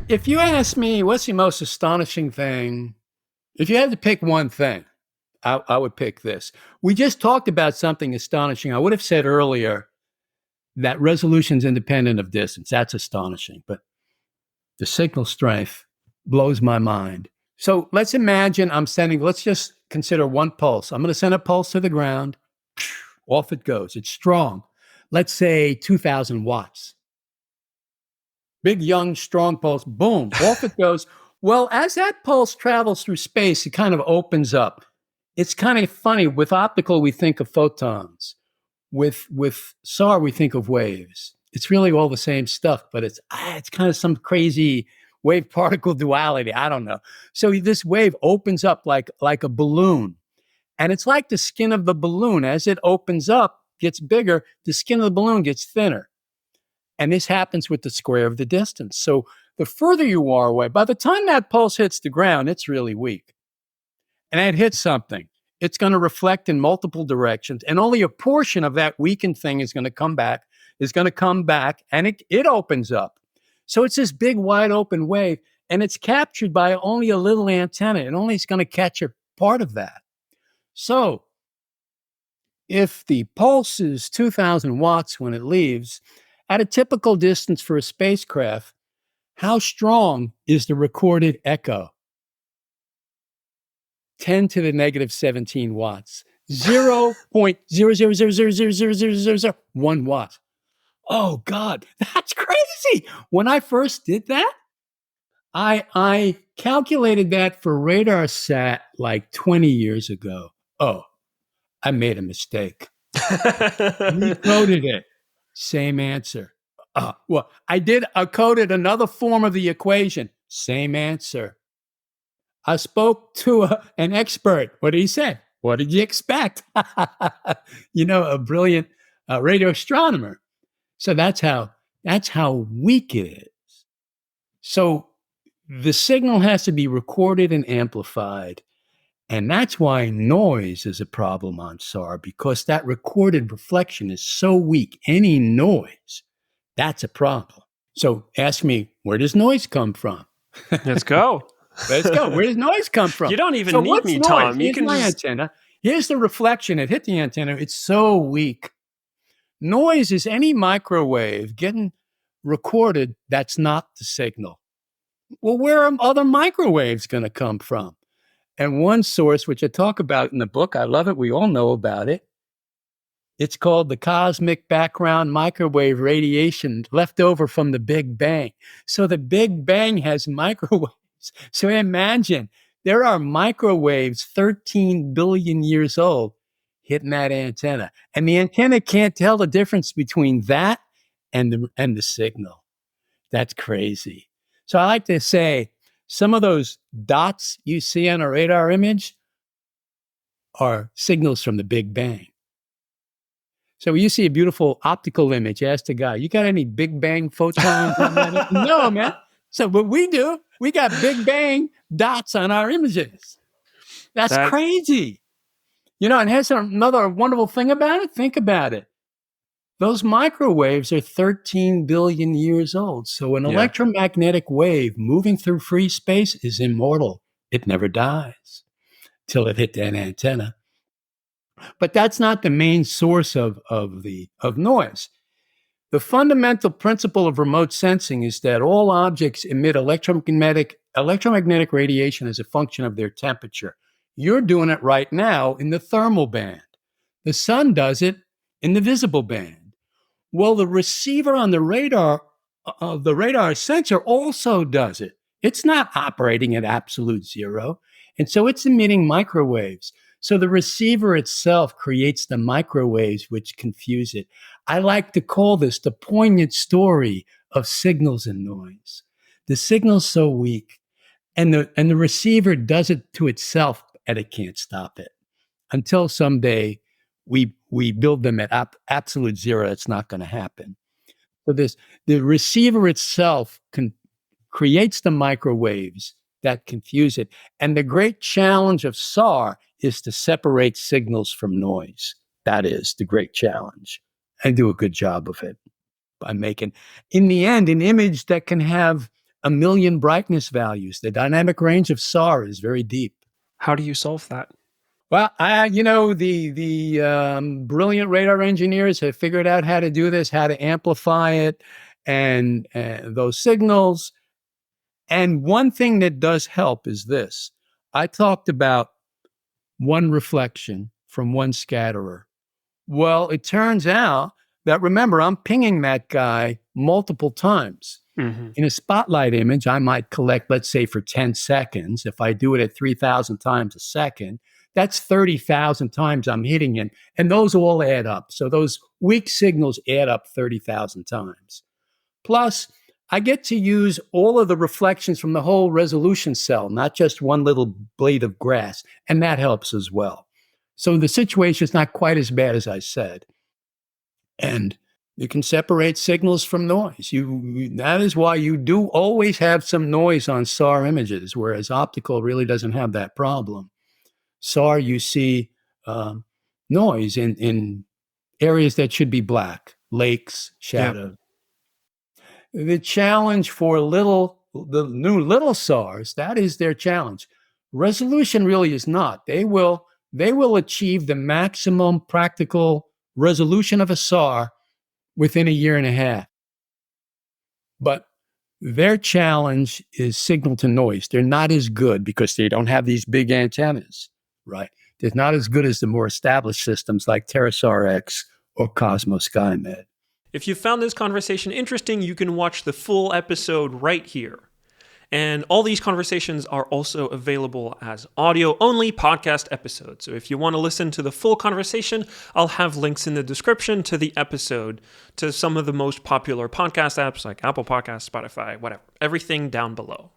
If you ask me, what's the most astonishing thing? If you had to pick one thing, I would pick this. We just talked about something astonishing. I would have said earlier that resolution is independent of distance. That's astonishing. But the signal strength blows my mind. So let's imagine let's just consider one pulse. I'm going to send a pulse to the ground. Off it goes. It's strong. Let's say 2,000 watts. Big, young, strong pulse. Boom, off it goes. Well, as that pulse travels through space, it kind of opens up. It's kind of funny. With optical, we think of photons. With SAR, we think of waves. It's really all the same stuff, but it's kind of some crazy wave particle duality. I don't know. So this wave opens up like a balloon, and it's like the skin of the balloon. As it opens up, gets bigger, the skin of the balloon gets thinner. And this happens with the square of the distance. So the further you are away, by the time that pulse hits the ground, it's really weak. And it hits something. It's going to reflect in multiple directions. And only a portion of that weakened thing is going to come back, and it opens up. So it's this big, wide open wave, and it's captured by only a little antenna, and only it's going to catch a part of that. So if the pulse is 2,000 watts when it leaves, at a typical distance for a spacecraft, how strong is the recorded echo? 10 to the negative 17 watts. 0.000000001 watt. Oh, God, that's crazy. When I first did that, I calculated that for radar sat like 20 years ago. Oh, I made a mistake. Recoded it. Same answer. Well, I coded another form of the equation. Same answer. I spoke to an expert. What did he say? What did you expect? A brilliant radio astronomer. So that's how weak it is. So the signal has to be recorded and amplified. And that's why noise is a problem on SAR, because that recorded reflection is so weak. Any noise, that's a problem. So ask me, where does noise come from? Let's go. Let's go. Where does noise come from? You don't even need me, Tom. Here's my antenna. Here's the reflection. It hit the antenna. It's so weak. Noise is any microwave getting recorded that's not the signal. Well, where are other microwaves going to come from? And one source, which I talk about in the book, I love it, we all know about it. It's called the cosmic background microwave radiation left over from the Big Bang. So the Big Bang has microwaves. So imagine there are microwaves 13 billion years old hitting that antenna. And the antenna can't tell the difference between that and the signal. That's crazy. So I like to say, some of those dots you see on a radar image are signals from the Big Bang. So when you see a beautiful optical image, ask the guy, you got any Big Bang photons on that? No, man. So what we do, we got Big Bang dots on our images. That's crazy. And here's another wonderful thing about it. Think about it. Those microwaves are 13 billion years old. So an electromagnetic wave moving through free space is immortal. It never dies till it hit that antenna. But that's not the main source of noise. The fundamental principle of remote sensing is that all objects emit electromagnetic radiation as a function of their temperature. You're doing it right now in the thermal band. The sun does it in the visible band. Well, the receiver on the radar sensor also does it. It's not operating at absolute zero. And so it's emitting microwaves. So the receiver itself creates the microwaves which confuse it. I like to call this the poignant story of signals and noise. The signal's so weak, and the receiver does it to itself, and it can't stop it. Until someday we build them at absolute zero, it's not going to happen. So the receiver itself creates the microwaves that confuse it. And the great challenge of SAR is to separate signals from noise. That is the great challenge. And do a good job of it by making, in the end, an image that can have 1 million brightness values. The dynamic range of SAR is very deep. How do you solve that? Well, the brilliant radar engineers have figured out how to do this, how to amplify it, and those signals. And one thing that does help is this. I talked about one reflection from one scatterer. Well, it turns out that, remember, I'm pinging that guy multiple times. Mm-hmm. In a spotlight image, I might collect, let's say, for 10 seconds. If I do it at 3,000 times a second, that's 30,000 times I'm hitting it. And those all add up. So those weak signals add up 30,000 times. Plus, I get to use all of the reflections from the whole resolution cell, not just one little blade of grass. And that helps as well. So the situation is not quite as bad as I said. And you can separate signals from noise. That is why you do always have some noise on SAR images, whereas optical really doesn't have that problem. SAR, you see noise in areas that should be black, lakes, shadow. Yep. The challenge for the new little SARs, that is their challenge. Resolution really is not. They will achieve the maximum practical resolution of a SAR within a year and a half. But their challenge is signal to noise. They're not as good because they don't have these big antennas, right? They're not as good as the more established systems like TerraSAR X or Cosmos SkyMed. If you found this conversation interesting, you can watch the full episode right here. And all these conversations are also available as audio-only podcast episodes. So if you want to listen to the full conversation, I'll have links in the description to the episode, to some of the most popular podcast apps like Apple Podcasts, Spotify, whatever. Everything down below.